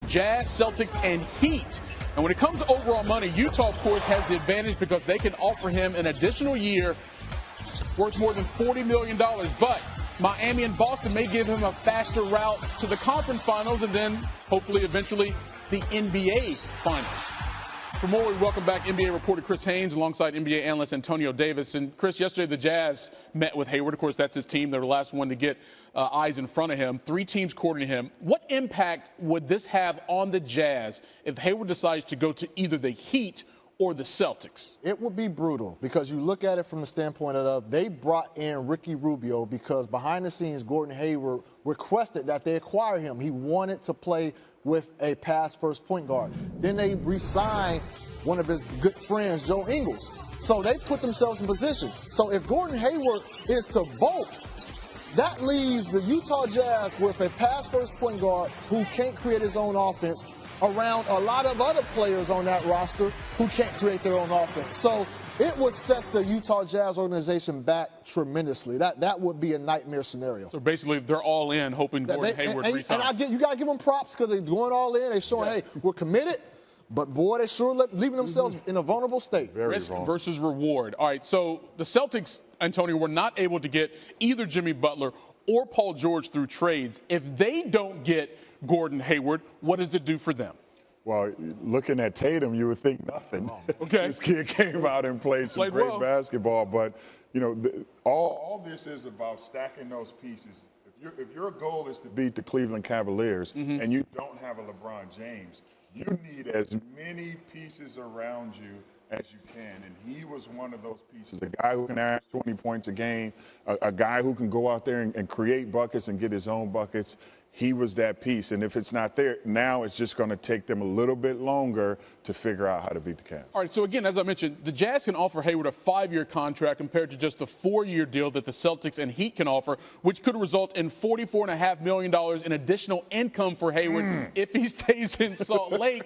Jazz, Celtics, and Heat. And when it comes to overall money, Utah, of course, has the advantage because they can offer him an additional year worth more than $40 million. But Miami and Boston may give him a faster route to the conference finals and then hopefully eventually the NBA finals. For more, we welcome back NBA reporter Chris Haynes alongside NBA analyst Antonio Davis. And Chris, yesterday the Jazz met with Hayward. Of course, that's his team. They're the last one to get eyes in front of him. 3 teams courting him. What impact would this have on the Jazz if Hayward decides to go to either the Heat or the Celtics? It would be brutal because you look at it from the standpoint of they brought in Ricky Rubio because behind the scenes Gordon Hayward requested that they acquire him. He wanted to play with a pass-first point guard. Then they re-signed one of his good friends, Joe Ingles. So they put themselves in position. So if Gordon Hayward is to vote, that leaves the Utah Jazz with a pass-first point guard who can't create his own offense around a lot of other players on that roster who can't create their own offense. So it would set the Utah Jazz organization back tremendously. That would be a nightmare scenario. So basically, they're all in, hoping Gordon Hayward resigns. And you got to give them props because they're going all in. They're showing, hey, we're committed. But, boy, they sure leaving themselves in a vulnerable state. Risk versus reward. All right, so the Celtics, Antonio, were not able to get either Jimmy Butler or Paul George through trades. If they don't get Gordon Hayward, what does it do for them? Well, looking at Tatum, you would think nothing. Okay. This kid came out and played some great basketball. But, you know, all this is about stacking those pieces. If your goal is to beat the Cleveland Cavaliers and you don't have a LeBron James, you need as many pieces around you as you can. And he was one of those pieces, a guy who can average 20 points a game, a guy who can go out there and create buckets and get his own buckets. He was that piece. And if it's not there, now it's just going to take them a little bit longer to figure out how to beat the Cavs. All right, so again, as I mentioned, the Jazz can offer Hayward a 5-year contract compared to just the 4-year deal that the Celtics and Heat can offer, which could result in $44.5 million in additional income for Hayward if he stays in Salt Lake.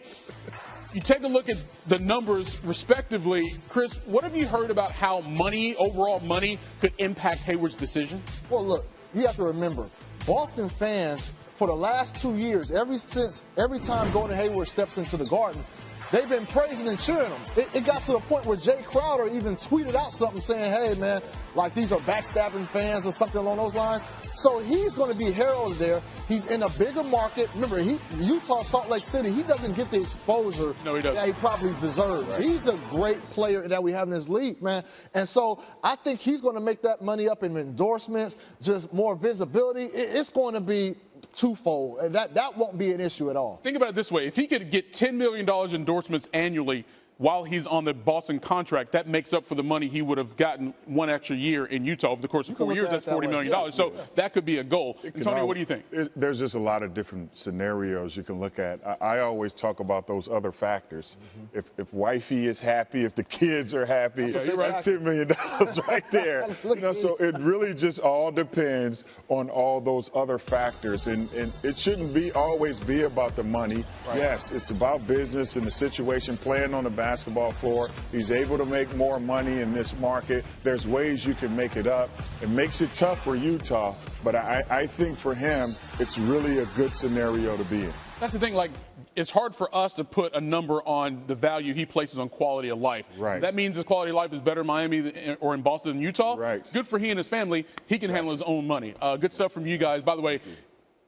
You take a look at the numbers respectively. Chris, what have you heard about how overall money, could impact Hayward's decision? Well, look, you have to remember, Boston fans, for the last 2 years, every time Gordon Hayward steps into the Garden, they've been praising and cheering him. It got to the point where Jay Crowder even tweeted out something saying, hey, man, like these are backstabbing fans or something along those lines. So he's going to be heralded there. He's in a bigger market. Remember, Utah, Salt Lake City, he doesn't get the exposure that he probably deserves. Right. He's a great player that we have in this league, man. And so I think he's going to make that money up in endorsements, just more visibility. It's going to be twofold. That won't be an issue at all. Think about it this way. If he could get $10 million endorsements annually while he's on the Boston contract, that makes up for the money he would have gotten 1 extra year in Utah. Over the course of 4 years, that's $40 million. So that could be a goal. Antonio, what do you think? There's just a lot of different scenarios you can look at. I always talk about those other factors. If wifey is happy, if the kids are happy, that's $10 million right there. So it really just all depends on all those other factors. And it shouldn't always be about the money. Right. Yes, it's about business and the situation, playing on the basketball floor. He's able to make more money in this market. There's ways you can make it up. It makes it tough for Utah, but I think for him, it's really a good scenario to be in. That's the thing, like, it's hard for us to put a number on the value he places on quality of life. Right. That means his quality of life is better in Miami or in Boston than Utah. Right. Good for he and his family. He can handle his own money. Good stuff from you guys. By the way,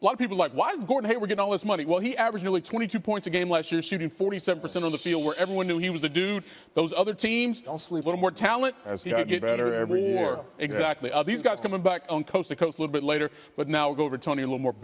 a lot of people are like, why is Gordon Hayward getting all this money? Well, he averaged nearly 22 points a game last year, shooting 47% on the field, where everyone knew he was the dude. Those other teams, a little more talent, he could get better even every more. Year. Exactly. These guys coming back on Coast to Coast a little bit later, but now we'll go over to Tony a little more.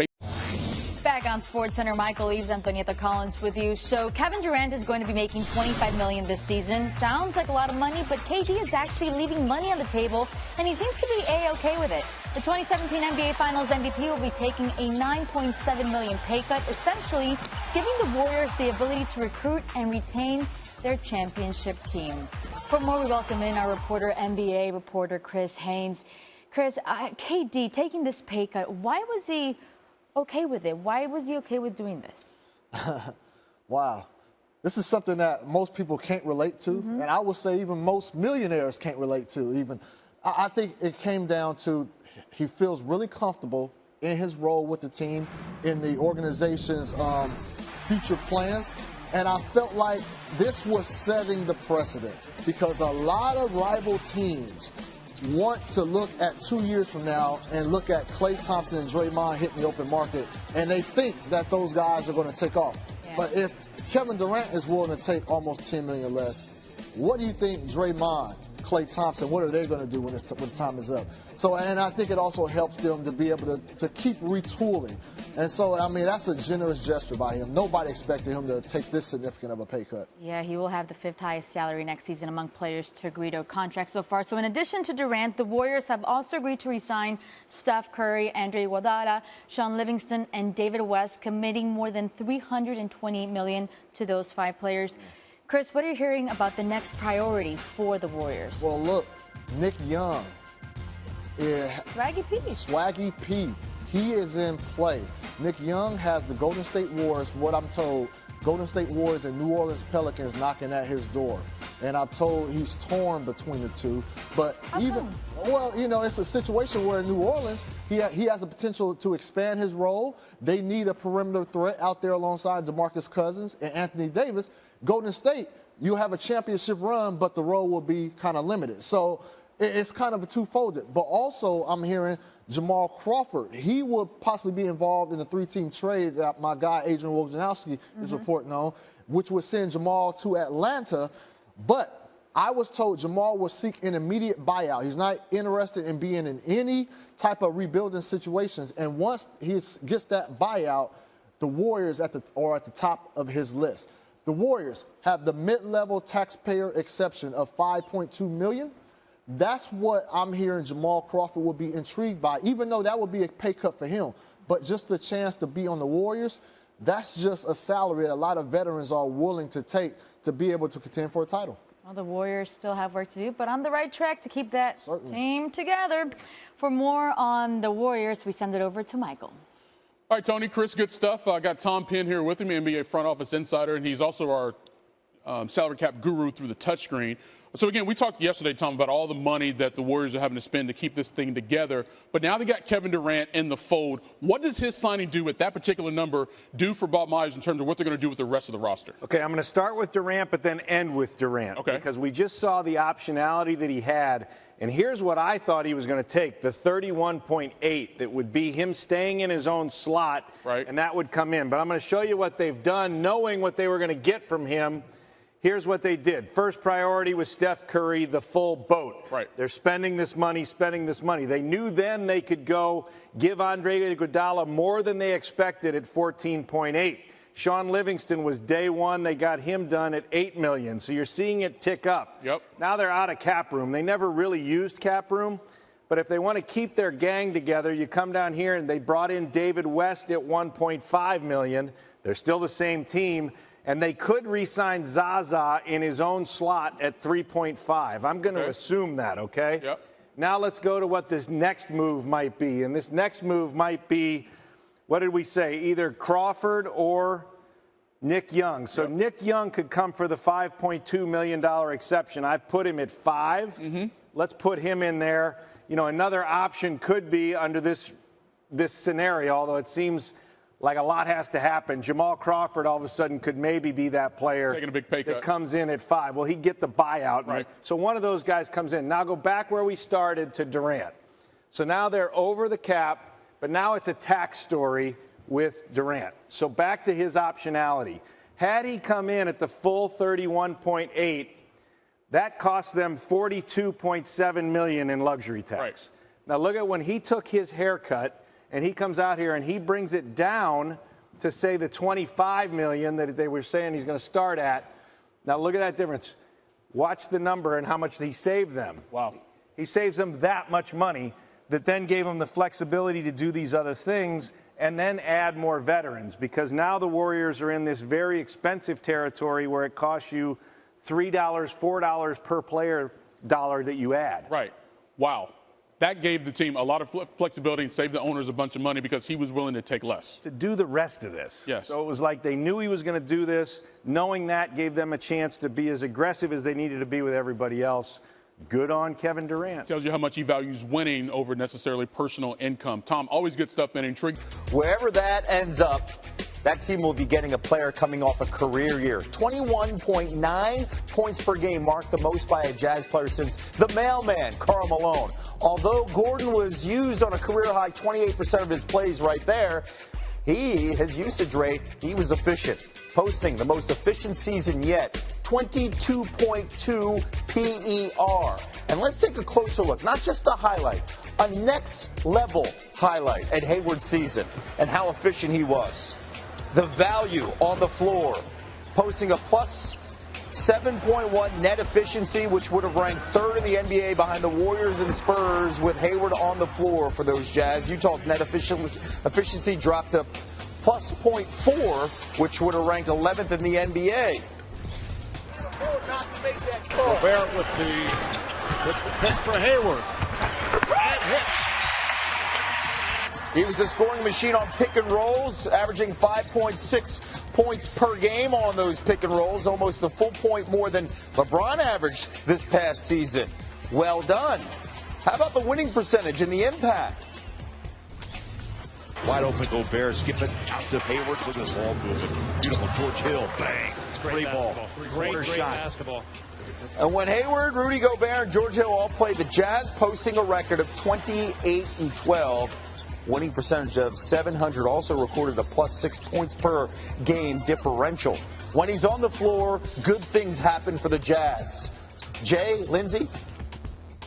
Back on SportsCenter, Michael Eaves, Antonieta Collins with you. So Kevin Durant is going to be making $25 million this season. Sounds like a lot of money, but KD is actually leaving money on the table, and he seems to be A-OK with it. The 2017 NBA Finals MVP will be taking a $9.7 million pay cut, essentially giving the Warriors the ability to recruit and retain their championship team. For more, we welcome in our NBA reporter Chris Haynes. Chris, KD taking this pay cut, why was he okay with it? Why was he okay with doing this? Wow. This is something that most people can't relate to, and I would say even most millionaires can't relate to. Even I think it came down to he feels really comfortable in his role with the team, in the organization's future plans. And I felt like this was setting the precedent because a lot of rival teams want to look at 2 years from now and look at Klay Thompson and Draymond hitting the open market, and they think that those guys are going to take off. Yeah. But if Kevin Durant is willing to take almost $10 million less, what do you think Draymond, Klay Thompson, what are they going to do when the time is up? So, and I think it also helps them to be able to keep retooling. And so, I mean, that's a generous gesture by him. Nobody expected him to take this significant of a pay cut. Yeah, he will have the 5th highest salary next season among players to agree to a contract so far. So in addition to Durant, the Warriors have also agreed to re-sign Steph Curry, Andre Iguodala, Sean Livingston, and David West, committing more than $328 million to those 5 players. Chris, what are you hearing about the next priority for the Warriors? Well, look, Nick Young. Swaggy P. Swaggy P. He is in play. Nick Young has the Golden State Warriors, from what I'm told, Golden State Warriors and New Orleans Pelicans knocking at his door. And I'm told he's torn between the two. But well, you know, it's a situation where in New Orleans, he has a potential to expand his role. They need a perimeter threat out there alongside DeMarcus Cousins and Anthony Davis. Golden State, you have a championship run, but the role will be kind of limited. So it's kind of a two-folded. But also, I'm hearing Jamal Crawford. He would possibly be involved in the 3-team trade that my guy Adrian Wojnarowski is reporting on, which would send Jamal to Atlanta. But I was told Jamal will seek an immediate buyout. He's not interested in being in any type of rebuilding situations. And once he gets that buyout, the Warriors are at the top of his list. The Warriors have the mid-level taxpayer exception of $5.2 million. That's what I'm hearing Jamal Crawford will be intrigued by, even though that would be a pay cut for him. But just the chance to be on the Warriors, that's just a salary that a lot of veterans are willing to take to be able to contend for a title. Well, the Warriors still have work to do, but on the right track to keep that team together. For more on the Warriors, we send it over to Michael. All right, Tony, Chris, good stuff. I got Tom Penn here with me, NBA front office insider, and he's also our salary cap guru through the touchscreen. So, again, we talked yesterday, Tom, about all the money that the Warriors are having to spend to keep this thing together. But now they got Kevin Durant in the fold. What does his signing do with that particular number do for Bob Myers in terms of what they're going to do with the rest of the roster? Okay, I'm going to start with Durant, but then end with Durant. Okay. Because we just saw the optionality that he had. And here's what I thought he was going to take, the 31.8 that would be him staying in his own slot, right, and that would come in. But I'm going to show you what they've done, knowing what they were going to get from him. Here's what they did. First priority was Steph Curry, the full boat. Right. They're spending this money. They knew then they could go give Andre Iguodala more than they expected at 14.8. Sean Livingston was day one. They got him done at $8 million. So you're seeing it tick up. Yep. Now they're out of cap room. They never really used cap room. But if they want to keep their gang together, you come down here and they brought in David West at $1.5 million. They're still the same team. And they could re-sign Zaza in his own slot at 3.5. I'm going to assume that, okay? Yep. Now let's go to what this next move might be. And this next move might be, what did we say, either Crawford or Nick Young. So Nick Young could come for the $5.2 million exception. I've put him at 5. Let's put him in there. You know, another option could be under this scenario, although it seems like a lot has to happen. Jamal Crawford all of a sudden could maybe be that player taking a big pay cut that comes in at 5. Well, he'd get the buyout. Right. So one of those guys comes in. Now go back where we started to Durant. So now they're over the cap, but now it's a tax story with Durant. So back to his optionality. Had he come in at the full 31.8, that cost them $42.7 million in luxury tax. Right. Now look at when he took his haircut, and he comes out here and he brings it down to, say, the $25 million that they were saying he's going to start at. Now look at that difference. Watch the number and how much he saved them. Wow. He saves them that much money that then gave them the flexibility to do these other things and then add more veterans, because now the Warriors are in this very expensive territory where it costs you $3, $4 per player dollar that you add. Right. Wow. That gave the team a lot of flexibility and saved the owners a bunch of money because he was willing to take less. To do the rest of this. Yes. So it was like they knew he was going to do this. Knowing that gave them a chance to be as aggressive as they needed to be with everybody else. Good on Kevin Durant. Tells you how much he values winning over necessarily personal income. Tom, always good stuff, man. Intrigued. Wherever that ends up, that team will be getting a player coming off a career year. 21.9 points per game marked the most by a Jazz player since the mailman, Karl Malone. Although Gordon was used on a career-high 28% of his plays right there, his usage rate, he was efficient, posting the most efficient season yet, 22.2 PER. And let's take a closer look, not just a highlight, a next-level highlight at Hayward's season and how efficient he was. The value on the floor, posting a plus 7.1 net efficiency, which would have ranked third in the NBA behind the Warriors and Spurs with Hayward on the floor for those Jazz. Utah's net efficiency dropped to plus 0.4, which would have ranked 11th in the NBA. Gobert with the pick for Hayward. And hits. He was a scoring machine on pick and rolls, averaging 5.6 points per game on those pick and rolls, almost a full point more than LeBron averaged this past season. Well done. How about the winning percentage and the impact? Wide open Gobert, skip it out to Hayward. Look at this ball movement. Beautiful George Hill, bang. It's great ball. Great shot. basketball. And when Hayward, Rudy Gobert, and George Hill all played, the Jazz posting a record of 28-12. Winning percentage of 700, also recorded a plus 6 points per game differential. When he's on the floor, good things happen for the Jazz. Jay, Lindsay?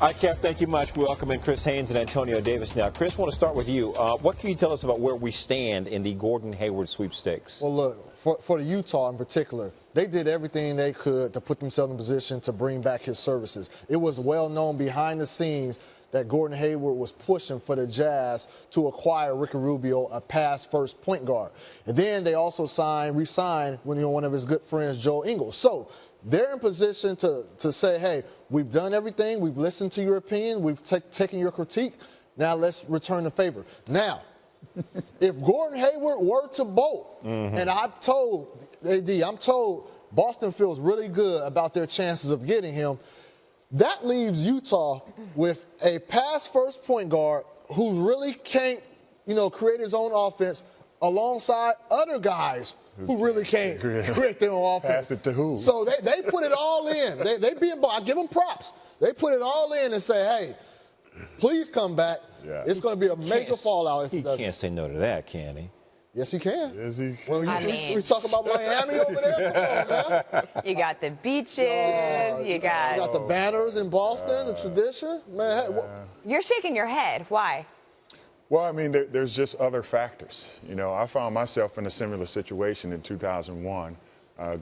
All right, Kev, thank you much. We welcome in Chris Haynes and Antonio Davis now. Chris, I want to start with you. What can you tell us about where we stand in the Gordon Hayward sweepstakes? Well, look, for the Utah in particular, they did everything they could to put themselves in position to bring back his services. It was well known behind the scenes that Gordon Hayward was pushing for the Jazz to acquire Ricky Rubio, a pass-first point guard. And then they also re-signed one of his good friends, Joe Ingles. So they're in position to say, hey, we've done everything. We've listened to your opinion. We've taken your critique. Now let's return the favor. Now, if Gordon Hayward were to bolt, and I'm told Boston feels really good about their chances of getting him, that leaves Utah with a pass-first point guard who really can't, create his own offense alongside other guys who really can't create their own offense. Pass it to who? So they put it all in. I give them props. They put it all in and say, hey, please come back. Yeah. It's going to be a major fallout if he doesn't. He can't say no to that, can he? Yes, he can. Is he? Well, we talk about Miami over there. Come on, man. You got the beaches. You got the banners in Boston, the tradition. Man, hey, you're shaking your head. Why? Well, I mean, there's just other factors. I found myself in a similar situation in 2001,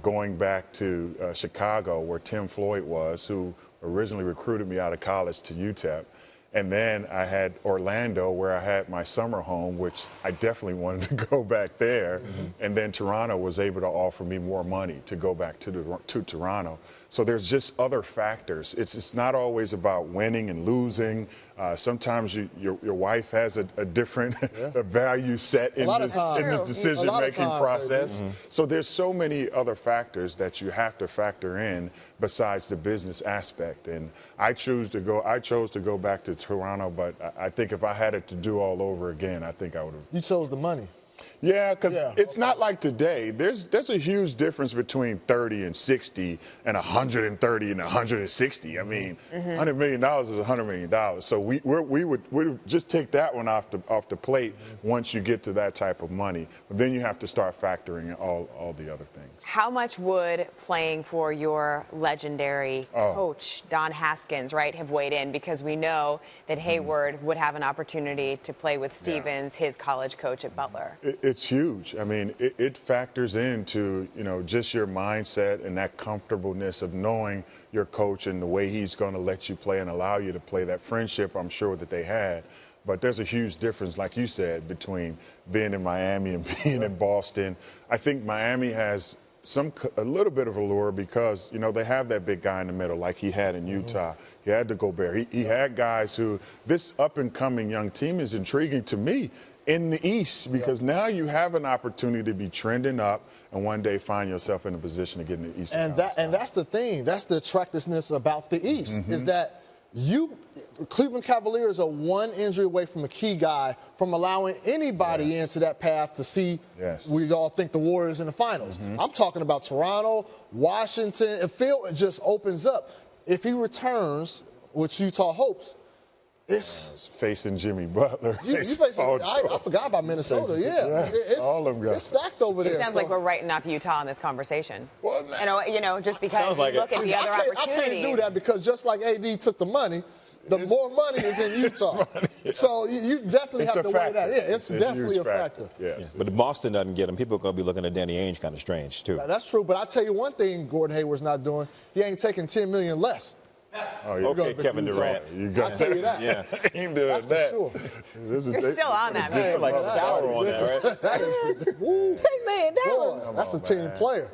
going back to Chicago, where Tim Floyd was, who originally recruited me out of college to UTEP. And then I had Orlando, where I had my summer home, which I definitely wanted to go back there. And then Toronto was able to offer me more money to go back to Toronto. So there's just other factors. It's not always about winning and losing. Sometimes your wife has a different value set in this decision-making process. So there's so many other factors that you have to factor in besides the business aspect. And I chose to go back to Toronto, but I think if I had it to do all over again, I think I would have. You chose the money. Yeah, because it's not like today. There's a huge difference between 30 and 60 and 130 and 160. I mean, $100 million is $100 million. So we would just take that one off the plate once you get to that type of money. But then you have to start factoring in all the other things. How much would playing for your legendary coach, Don Haskins, have weighed in? Because we know that Hayward would have an opportunity to play with Stevens, his college coach at Butler. It's huge. I mean, it factors into, just your mindset and that comfortableness of knowing your coach and the way he's going to let you play and allow you to play. That friendship, I'm sure that they had. But there's a huge difference, like you said, between being in Miami and being in Boston. I think Miami has a little bit of allure because, they have that big guy in the middle like he had in Utah. He had to Gobert. He had guys who, this up-and-coming young team is intriguing to me in the East, because now you have an opportunity to be trending up and one day find yourself in a position to get in the East. And that's the thing. That's the attractiveness about the East, is that Cleveland Cavaliers are one injury away from a key guy from allowing anybody into that path to see. We all think the Warriors in the finals. I'm talking about Toronto, Washington. If Phil just opens up, if he returns, which Utah hopes, it's facing Jimmy Butler. I forgot about Minnesota. It's all of them guys. It's stacked over there. It sounds like we're writing off Utah in this conversation. Well, just because you look at the other opportunities. I can't do that because just like AD took the money, the more money is in Utah. So you definitely have to weigh that. It's definitely a factor. Yes. But if Boston doesn't get him, people are going to be looking at Danny Ainge kind of strange, too. That's true. But I'll tell you one thing Gordon Hayward's not doing. He ain't taking $10 million less. Okay, Kevin Durant. I'll tell you that. Ain't doing that's that. For sure. You're still on that, man. It's like sour on that, right? That is $10 million. That's a team player.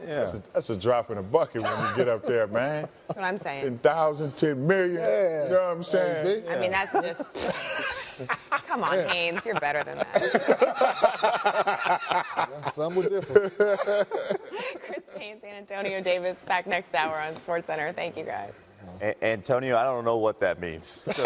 That's a drop in a bucket when you get up there, man. That's what I'm saying. 10,000, 10 million. You know what I'm saying? I mean, that's just. Come on, Haynes. You're better than that. Some were different. Chris Haynes and Antonio Davis back next hour on SportsCenter. Thank you, guys. Antonio, I don't know what that means. So,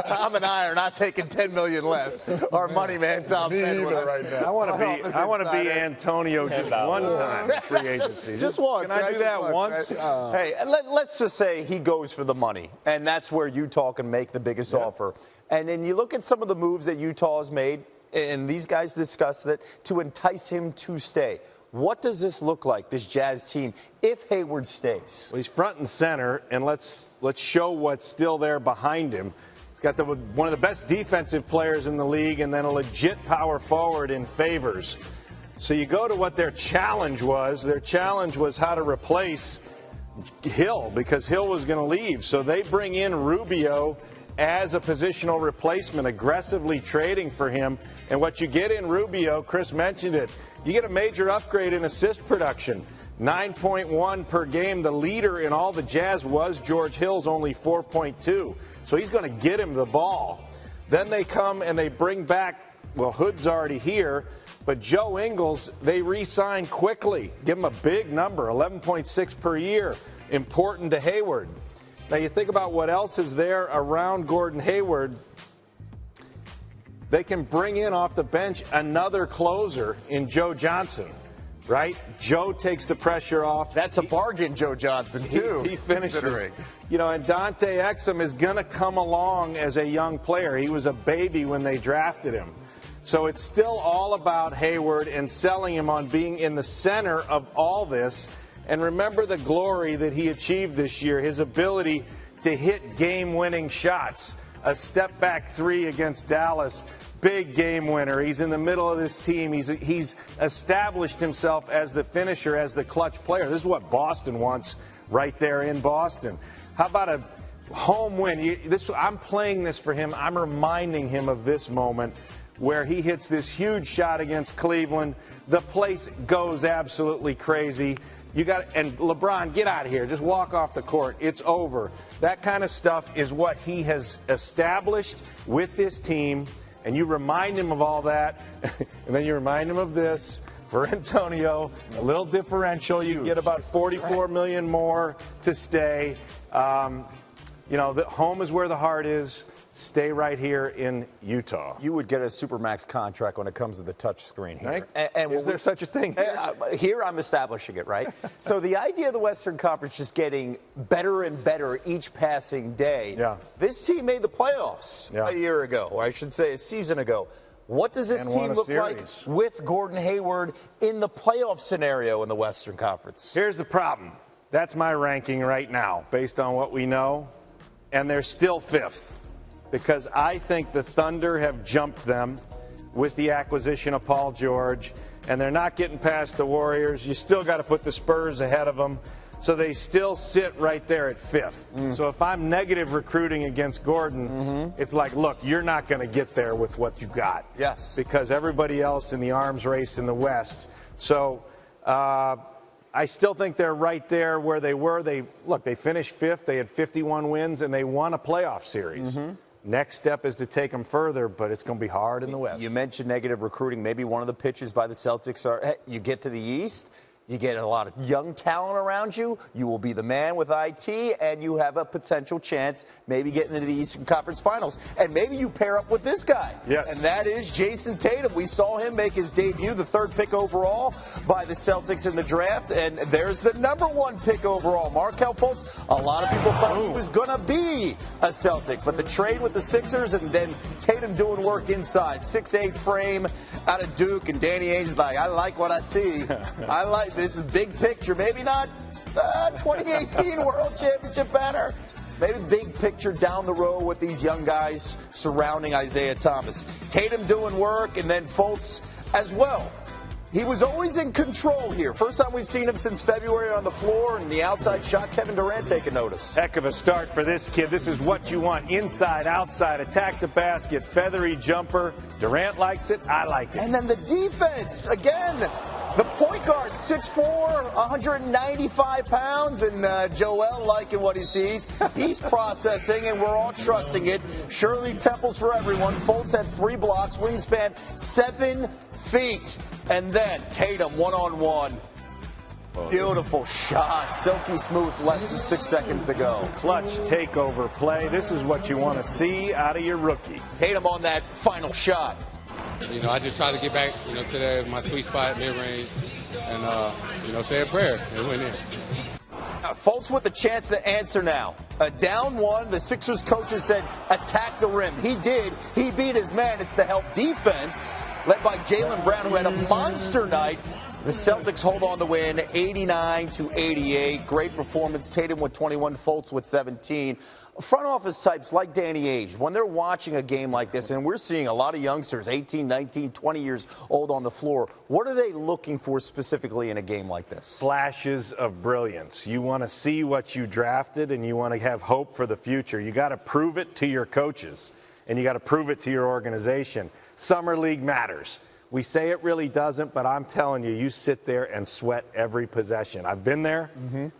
Tom and I are not taking $10 million less. Our money man, Tom, right now. I want to be Antonio just one time in free agency. Just once. Can I do that once? Right? Hey, let's just say he goes for the money, and that's where Utah can make the biggest offer. And then you look at some of the moves that Utah has made, and these guys discussed it, to entice him to stay. What does this look like, this Jazz team, if Hayward stays? Well, he's front and center, and let's show what's still there behind him. He's got one of the best defensive players in the league, and then a legit power forward in Favors. So you go to what their challenge was. Their challenge was how to replace Hill, because Hill was going to leave. So they bring in Rubio as a positional replacement, aggressively trading for him. And what you get in Rubio, Chris mentioned it, you get a major upgrade in assist production. 9.1 per game. The leader in all the Jazz was George Hill's only 4.2. So he's going to get him the ball. Then they come and they bring back, well, Hood's already here, but Joe Ingles, they re-sign quickly. Give him a big number, 11.6 per year. Important to Hayward. Now you think about what else is there around Gordon Hayward. They can bring in off the bench another closer in Joe Johnson, right? Joe takes the pressure off. That's a bargain, Joe Johnson, too. He finishes. And Dante Exum is going to come along as a young player. He was a baby when they drafted him. So it's still all about Hayward and selling him on being in the center of all this. And remember the glory that he achieved this year, his ability to hit game-winning shots. A step-back three against Dallas, big game winner. He's in the middle of this team. He's established himself as the finisher, as the clutch player. This is what Boston wants right there in Boston. How about a home win? I'm playing this for him. I'm reminding him of this moment where he hits this huge shot against Cleveland. The place goes absolutely crazy. And LeBron, get out of here. Just walk off the court. It's over. That kind of stuff is what he has established with this team. And you remind him of all that. And then you remind him of this. For Antonio, a little differential. You get about $44 million more to stay. The home is where the heart is. Stay right here in Utah. You would get a Supermax contract when it comes to the touch screen here. Right? And is there such a thing? Here I'm establishing it, right? So the idea of the Western Conference just getting better and better each passing day. Yeah. This team made the playoffs a year ago, or I should say a season ago. What does this team look like with Gordon Hayward in the playoff scenario in the Western Conference? Here's the problem. That's my ranking right now, based on what we know. And they're still fifth. Because I think the Thunder have jumped them with the acquisition of Paul George, and they're not getting past the Warriors. You still got to put the Spurs ahead of them, so they still sit right there at fifth. So if I'm negative recruiting against Gordon, it's like, look, you're not going to get there with what you got. Yes. Because everybody else in the arms race in the West. So I still think they're right there where they were. They finished fifth. They had 51 wins, and they won a playoff series. Next step is to take them further, but it's going to be hard in the West. You mentioned negative recruiting. Maybe one of the pitches by the Celtics are, hey, you get to the East, You get a lot of young talent around you. You will be the man with IT, and you have a potential chance maybe getting into the Eastern Conference Finals. And maybe you pair up with this guy. Yes. And that is Jason Tatum. We saw him make his debut, the 3rd pick overall by the Celtics in the draft. And there's the #1 pick overall, Markelle Fultz. A lot of people thought he was going to be a Celtic. But the trade with the Sixers and then Tatum doing work inside. 6'8" frame out of Duke. And Danny Ainge's like, I like what I see. I like this is big picture. Maybe not 2018 World Championship banner. Maybe big picture down the road with these young guys surrounding Isaiah Thomas. Tatum doing work, and then Fultz as well. He was always in control here. First time we've seen him since February on the floor, and the outside shot, Kevin Durant taking notice. Heck of a start for this kid. This is what you want. Inside, outside, attack the basket, feathery jumper. Durant likes it. I like it. And then the defense, again. The point guard, 6'4", 195 pounds, and Joel liking what he sees. He's processing, and we're all trusting it. Shirley Temples for everyone. Fultz had 3 blocks, wingspan 7 feet. And then Tatum one-on-one. Beautiful shot. Silky smooth, less than 6 seconds to go. Clutch takeover play. This is what you want to see out of your rookie. Tatum on that final shot. You know, I just try to get back, to my sweet spot, mid-range, and, say a prayer and win it. Fultz with a chance to answer now. Down 1, the Sixers coaches said attack the rim. He did. He beat his man. It's the help defense led by Jaylen Brown, who had a monster night. The Celtics hold on to win 89-88. Great performance. Tatum with 21, Fultz with 17. Front office types like Danny Ainge, when they're watching a game like this, and we're seeing a lot of youngsters, 18, 19, 20 years old on the floor, what are they looking for specifically in a game like this? Flashes of brilliance. You want to see what you drafted, and you want to have hope for the future. You got to prove it to your coaches, and you got to prove it to your organization. Summer League matters. We say it really doesn't, but I'm telling you, you sit there and sweat every possession. I've been there.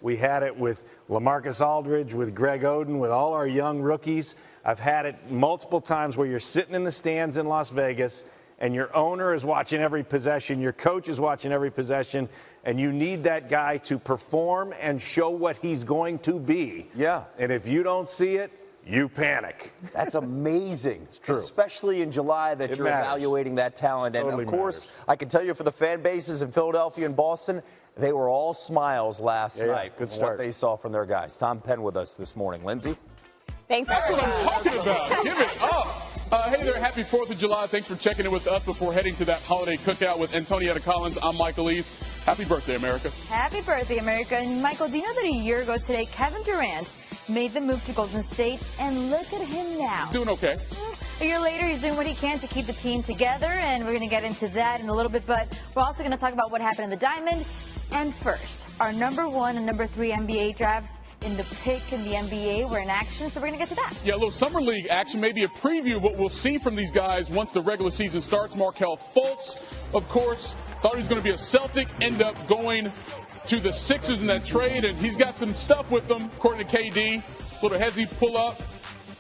We had it with LaMarcus Aldridge, with Greg Oden, with all our young rookies. I've had it multiple times where you're sitting in the stands in Las Vegas and your owner is watching every possession, your coach is watching every possession, and you need that guy to perform and show what he's going to be. Yeah. And if you don't see it, you panic. That's amazing. It's true. Especially in July that you're evaluating that talent. And, Totally of course, matters. I can tell you for the fan bases in Philadelphia and Boston, they were all smiles last night. Good with start. what they saw from their guys. Tom Penn with us this morning. Lindsay? Thanks, That's what everyone. I'm talking about. Give it up. Hey there, happy 4th of July. Thanks for checking in with us before heading to that holiday cookout with Antonietta Collins. I'm Michael Eve. Happy birthday, America. Happy birthday, America. And Michael, do you know that a year ago today, Kevin Durant made the move to Golden State, and look at him now. Doing okay. A year later, he's doing what he can to keep the team together, and we're going to get into that in a little bit, but we're also going to talk about what happened in the Diamond. And first, our #1 and #3 NBA drafts in the pick in the NBA were in action, so we're going to get to that. Yeah, a little summer league action, maybe a preview of what we'll see from these guys once the regular season starts. Markelle Fultz, of course, thought he was going to be a Celtic, end up going to the Sixers in that trade, and he's got some stuff with them, according to KD. Little hezzy pull up.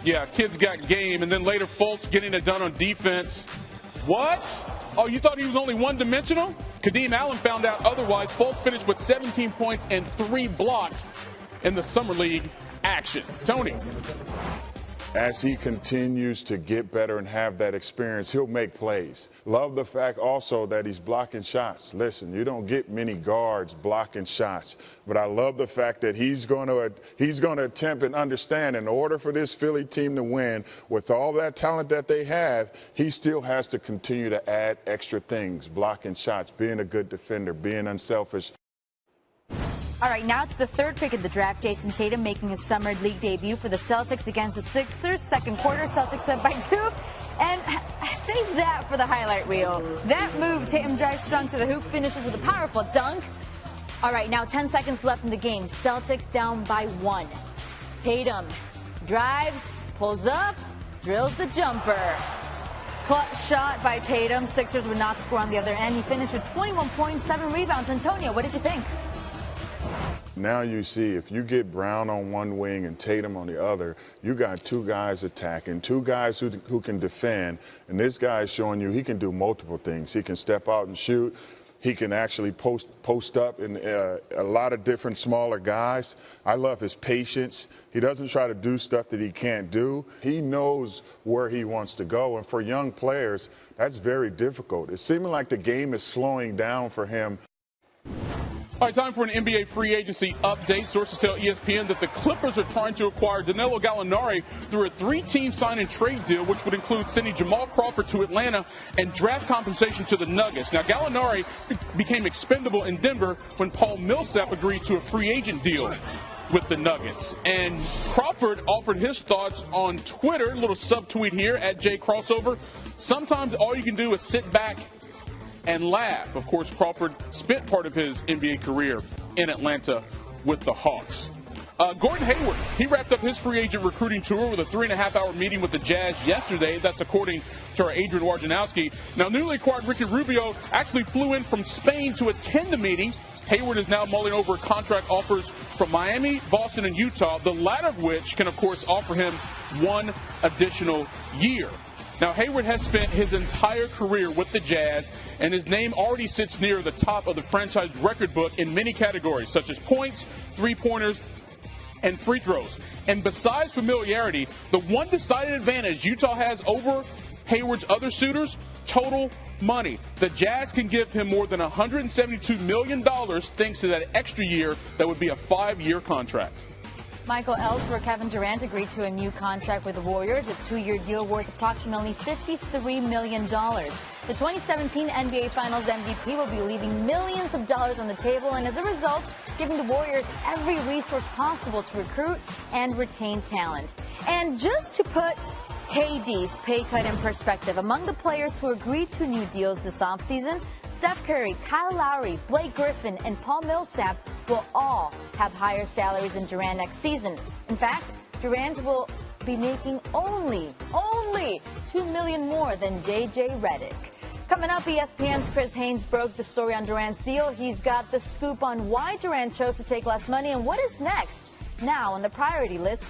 Yeah, kid's got game. And then later, Fultz getting it done on defense. What? Oh, you thought he was only one-dimensional? Kadeem Allen found out otherwise. Fultz finished with 17 points and 3 blocks in the summer league action. Tony. As he continues to get better and have that experience, he'll make plays. Love the fact also that he's blocking shots. Listen, you don't get many guards blocking shots, but I love the fact that he's going to attempt and understand in order for this Philly team to win, with all that talent that they have, he still has to continue to add extra things, blocking shots, being a good defender, being unselfish. All right, now to the 3rd pick in the draft, Jason Tatum making his summer league debut for the Celtics against the Sixers. Second quarter, Celtics led by 2. And save that for the highlight reel. That move, Tatum drives strong to the hoop, finishes with a powerful dunk. All right, now 10 seconds left in the game. Celtics down by 1. Tatum drives, pulls up, drills the jumper. Clutch shot by Tatum. Sixers would not score on the other end. He finished with 21 points, 7 rebounds. Antonio, what did you think? Now you see, if you get Brown on one wing and Tatum on the other, you got 2 guys attacking, 2 guys who can defend, and this guy is showing you he can do multiple things. He can step out and shoot. He can actually post up in a lot of different smaller guys. I love his patience. He doesn't try to do stuff that he can't do. He knows where he wants to go. And for young players, that's very difficult. It's seeming like the game is slowing down for him. All right, time for an NBA free agency update. Sources tell ESPN that the Clippers are trying to acquire Danilo Gallinari through a 3-team sign and trade deal, which would include sending Jamal Crawford to Atlanta and draft compensation to the Nuggets. Now, Gallinari became expendable in Denver when Paul Millsap agreed to a free agent deal with the Nuggets. And Crawford offered his thoughts on Twitter, a little subtweet here at @JCrossover. Sometimes all you can do is sit back and laugh. Of course, Crawford spent part of his NBA career in Atlanta with the Hawks. Gordon Hayward, he wrapped up his free agent recruiting tour with a 3.5-hour meeting with the Jazz yesterday. That's according to our Adrian Wojnarowski. Now, newly acquired Ricky Rubio actually flew in from Spain to attend the meeting. Hayward is now mulling over contract offers from Miami, Boston, and Utah, the latter of which can, of course, offer him one additional year. Now, Hayward has spent his entire career with the Jazz, and his name already sits near the top of the franchise record book in many categories, such as points, three-pointers, and free throws. And besides familiarity, the one decided advantage Utah has over Hayward's other suitors, total money. The Jazz can give him more than $172 million thanks to that extra year that would be a 5-year contract. Michael, elsewhere, Kevin Durant agreed to a new contract with the Warriors, a 2-year deal worth approximately $53 million. The 2017 NBA Finals MVP will be leaving millions of dollars on the table and, as a result, giving the Warriors every resource possible to recruit and retain talent. And just to put KD's pay cut in perspective, among the players who agreed to new deals this offseason, Steph Curry, Kyle Lowry, Blake Griffin, and Paul Millsap will all have higher salaries than Durant next season. In fact, Durant will be making only $2 million more than J.J. Redick. Coming up, ESPN's Chris Haynes broke the story on Durant's deal. He's got the scoop on why Durant chose to take less money and what is next now on the priority list.